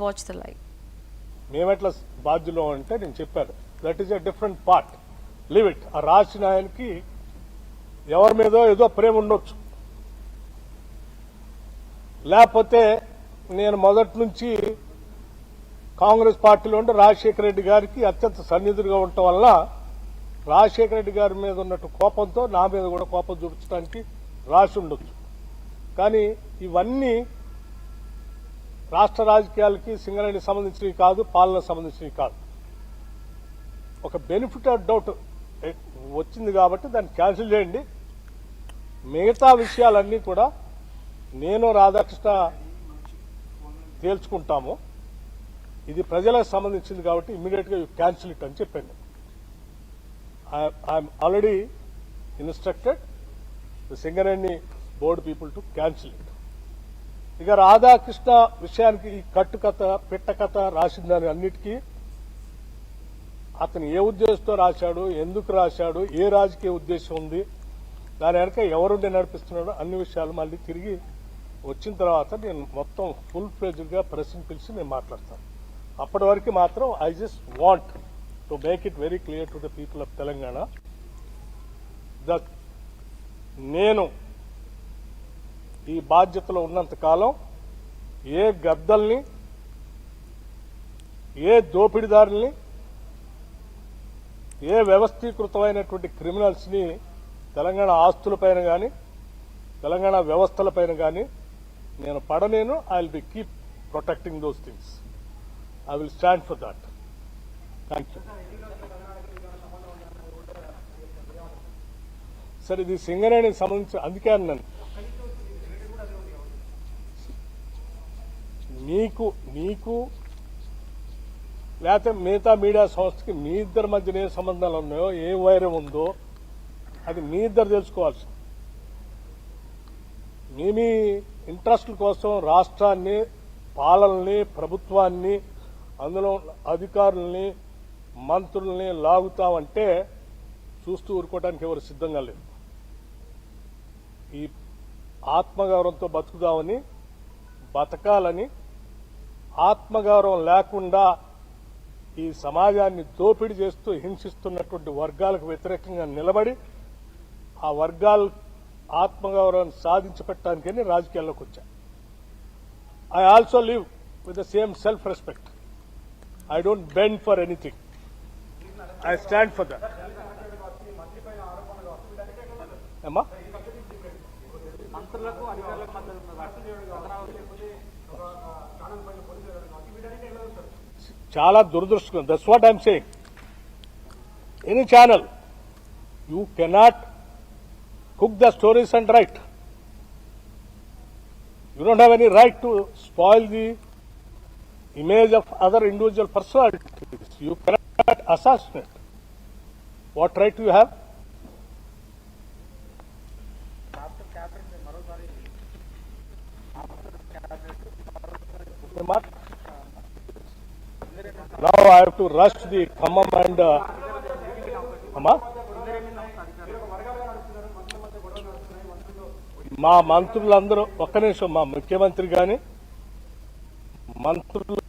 watch the live. మేమెట్లా బాధ్యులు అంటే నేను చెప్పాను, that is a different part. Live it. ఆ రాసిన ఆయనకి ఎవరి మీదో ఏదో ప్రేమ ఉండొచ్చు, లేకపోతే నేను మొదటి నుంచి కాంగ్రెస్ పార్టీలో ఉండి రాజశేఖర రెడ్డి గారికి అత్యంత సన్నిధులుగా ఉండటం వల్ల రాజశేఖర రెడ్డి గారి మీద ఉన్నట్టు కోపంతో నా మీద కూడా కోపం చూపించడానికి రాసి ఉండొచ్చు. కానీ ఇవన్నీ రాష్ట్ర రాజకీయాలకి సింగరేణికి సంబంధించినవి కాదు, పాలనకు సంబంధించినవి కాదు. ఒక బెనిఫిట్ ఆఫ్ డౌట్ వచ్చింది కాబట్టి దాన్ని క్యాన్సిల్ చేయండి. మిగతా విషయాలన్నీ కూడా నేను రాధాకృష్ణ తేల్చుకుంటాము. ఇది ప్రజలకు సంబంధించింది కాబట్టి ఇమ్మీడియట్ గా యూ క్యాన్సిల్ ఇట్ అని చెప్పాను. I'm already instructed the Singareni board people to cancel it. ఇక రాధాకృష్ణ విషయానికి ఈ కట్టుకథ పిట్టకథ రాసిందని అన్నిటికీ అతను ఏ ఉద్దేశంతో రాశాడు, ఎందుకు రాశాడు, ఏ రాజకీయ ఉద్దేశం ఉంది, దాని వెనక ఎవరుండి నడిపిస్తున్నాడో అన్ని విషయాలు మళ్ళీ తిరిగి వచ్చిన తర్వాత నేను మొత్తం ఫుల్ ఫ్లెడ్జ్డ్ గా ప్రెస్ని పిలిచి నేను మాట్లాడతాను. అప్పటి వరకు మాత్రం I just want to make it very clear to the people of Telangana that నేను ఈ బాధ్యతలో ఉన్నంత కాలం ఏ గద్దల్ని, ఏ దోపిడీదారుల్ని, ఏ వ్యవస్థీకృతమైనటువంటి క్రిమినల్స్ ని తెలంగాణ ఆస్తులపైన కానీ తెలంగాణ వ్యవస్థలపైన కానీ నేను పడనేను. I will be keep protecting those things. I will stand for that. Thank you. సరే, ఇది సింగరేణికి సంబంధించి అందుకే అన్నాను, నీకు లేకపోతే మిగతా మీడియా సంస్థకి మీ ఇద్దరి మధ్యన ఏ సంబంధాలు ఉన్నాయో, ఏ వైరం ఉందో అది మీ ఇద్దరు తెలుసుకోవాల్సింది. మీ ఇంట్రెస్ట్ల కోసం రాష్ట్రాన్ని, పాలనని, ప్రభుత్వాన్ని, అందులో అధికారుల్ని, మంత్రుల్ని లాగుతామంటే చూస్తూ ఊరుకోవడానికి ఎవరు సిద్ధంగా లేరు. ఈ ఆత్మగౌరవంతో బతుకుదామని, బతకాలని, ఆత్మగౌరవం లేకుండా ఈ సమాజాన్ని దోపిడీ చేస్తూ హింసిస్తున్నటువంటి వర్గాలకు వ్యతిరేకంగా నిలబడి ఆ వర్గాల ఆత్మగౌరవాన్ని సాధించి పెట్టడానికని రాజకీయాల్లోకి వచ్చా. I also live with the same self respect. I don't bend for anything. I stand for that. ఏమ్మా, చాలా దురదృష్టం. That's what I'm saying. Any channel you cannot cook the stories and write. You don't have any right to spoil the image of other individual personalities. You cannot assassinate. What right do you have? Now I have to rush the Khammam and Amma. మా మంత్రులందరూ ఒక్క నిమిషం, మా ముఖ్యమంత్రి గాని మంత్రులు